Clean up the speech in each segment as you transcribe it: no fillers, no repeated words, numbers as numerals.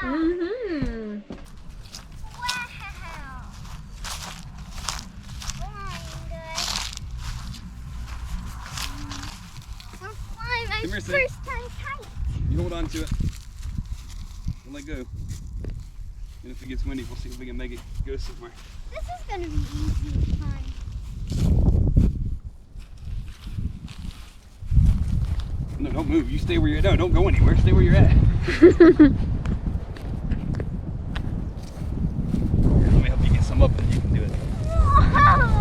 Mm-hmm. Come here, Sid. First time kite. You hold on to it. And let go. And if it gets windy, we'll see if we can make it go somewhere. This is gonna be easy and fun. No, don't move. You stay where you're at. No, don't go anywhere. Stay where you're at. Here, let me help you get some up and you can do it. Whoa!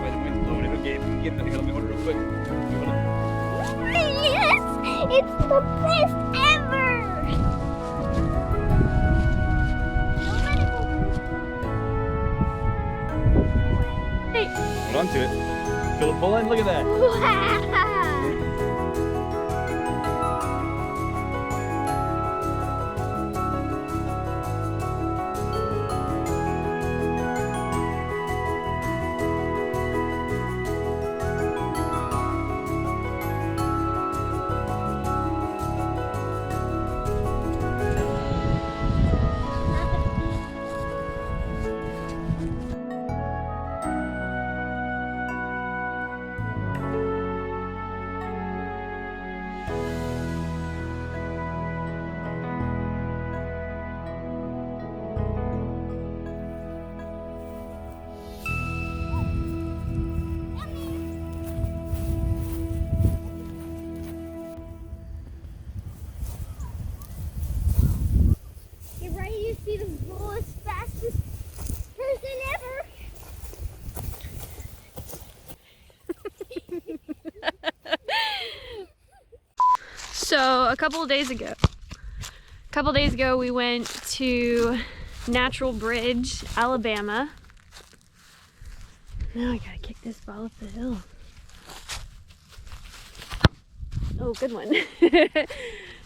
By the wind's blowing, it'll get it. Here, let me hold it real quick. You hold it. Yes! It's the best ever! Hey. Hold on to it. Feel it pulling? Look at that. Wow! Get ready to see the world's fastest person ever. So a couple of days ago we went to Natural Bridge, Alabama. Now I gotta kick this ball up the hill. Oh, good one.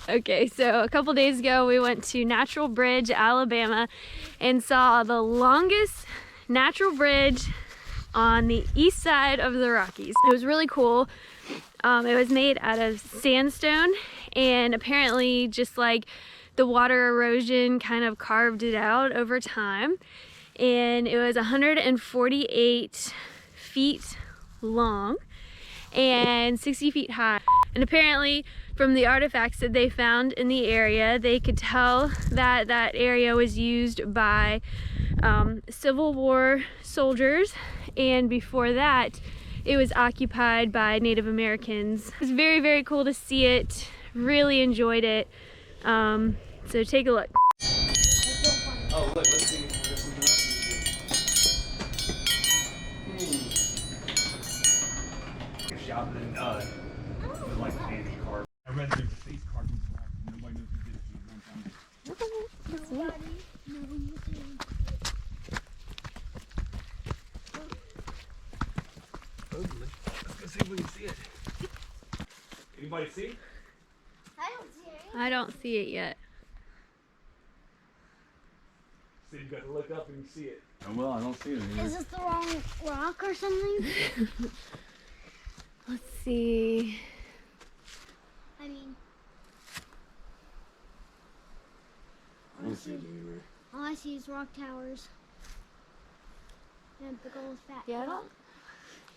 Okay, so a couple days ago we went to Natural Bridge, Alabama, and saw the longest natural bridge on the east side of the Rockies. It was really cool. It was made out of sandstone, and apparently just like the water erosion kind of carved it out over time. And it was 148 feet long and 60 feet high. And apparently from the artifacts that they found in the area, they could tell that that area was used by Civil War soldiers, and before that it was occupied by Native Americans. It was very, very cool to see it. Really enjoyed it. So take a look. Oh, look, let's see if there's something else we can do. Shopping in with like candy card. I read there's a face card in black. Nobody knows who did it one time. Supposedly. Let's go see if we can see it. Anybody see? I don't see it. I don't see it yet. So you've got to look up and you see it. Oh well, I don't see it either. Is this the wrong rock or something? Let's see. I mean, I don't see it anywhere. all I see is rock towers. And big old fat. Yeah, I rock.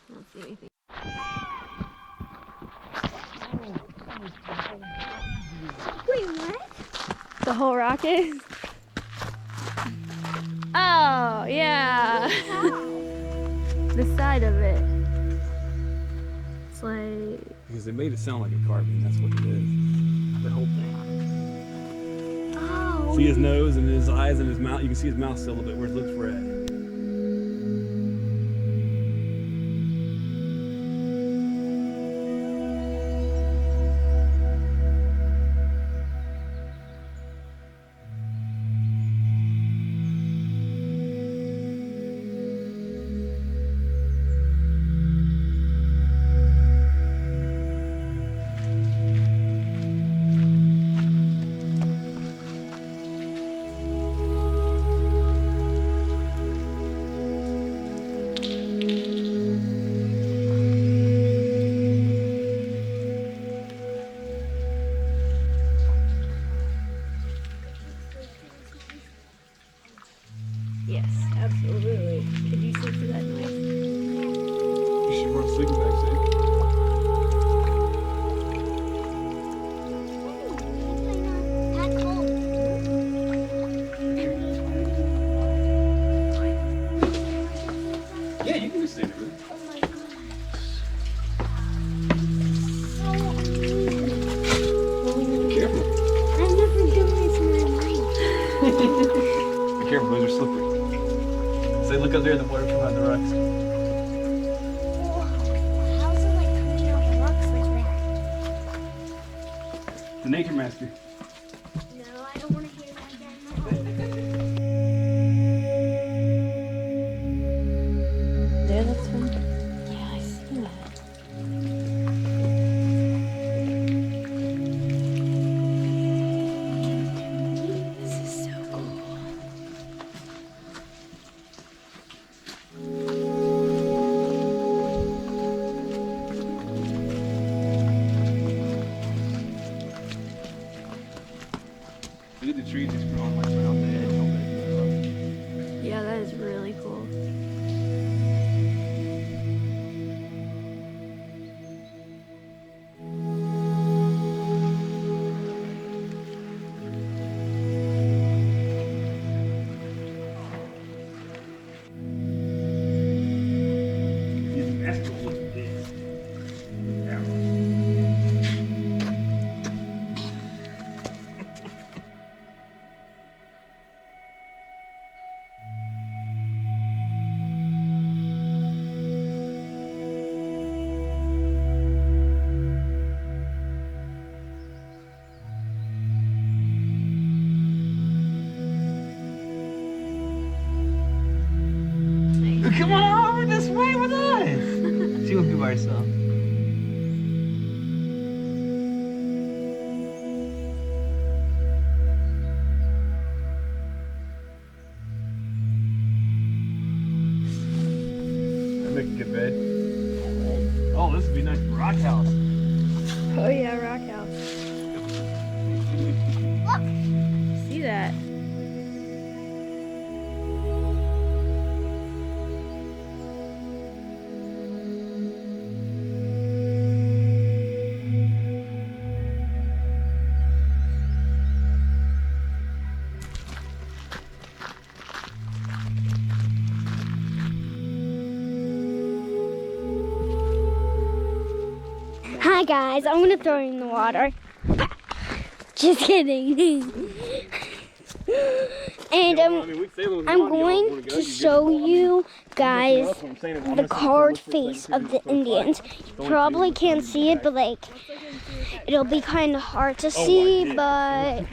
don't see anything. Wait, what? The whole rock is? Oh, yeah. The side of it. It's like... Because they made it sound like a carving. That's what it is. The whole thing. Oh. See his nose and his eyes and his mouth. You can see his mouth still a little bit where it looks red. Yes, absolutely. Could you sleep through that noise? You should run a sleeping bag safe. That's cold. Yeah, you can be safe with it. Oh my gosh. So amazing. Be careful. I've never done this in my life. Be careful, those are slippery. Say, look up there in the water coming out of the rocks. How's it like coming out of rocks like that? The nature master. No, I don't want to hear that again. There, that's one. Yeah, I see that. This is so cool. Look at the trees just growing like right off the edge. Yeah, that is really cool. These master looks big. Yeah. Come on over this way with us. She won't be by herself. That make a good bed. Oh, this would be nice for rock house. Oh yeah, rock house. See that? Hi guys, I'm gonna throw you in the water. Just kidding. And I'm going to show you guys the carved face of the Indians. You probably can't see it, but like it'll be kind of hard to see, but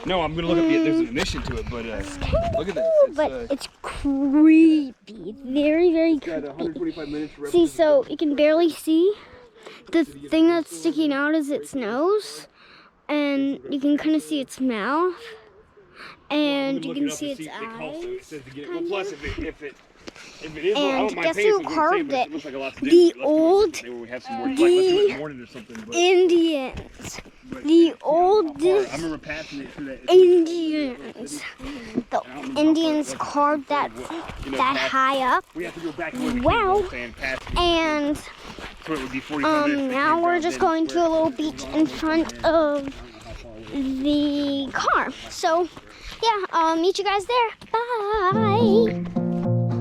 no, I'm gonna look up. There's an addition to it, but look at this. but it's creepy. Very, very got creepy. 125 minutes. See, so you can barely see. The thing that's sticking out is its nose, and you can kind of see its mouth, and you can see its eyes. Plus, if it is, And guess who carved it? The old Indians. The old Indians. The Indians carved that high up. Wow. And now we're just going to a little beach in front of the car. So yeah, I'll meet you guys there. Bye. I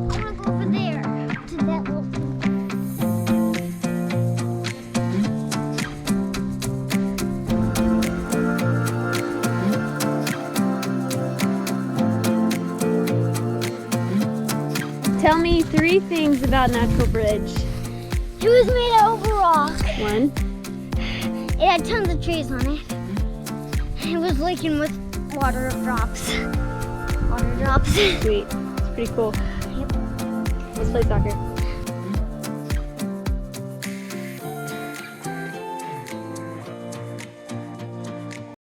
wanna go over there to that little. Tell me 3 things about Natural Bridge. It was made out of rock. 1. It had tons of trees on it. It was leaking with water drops. Water drops. Sweet. It's pretty cool. Yep. Let's play soccer.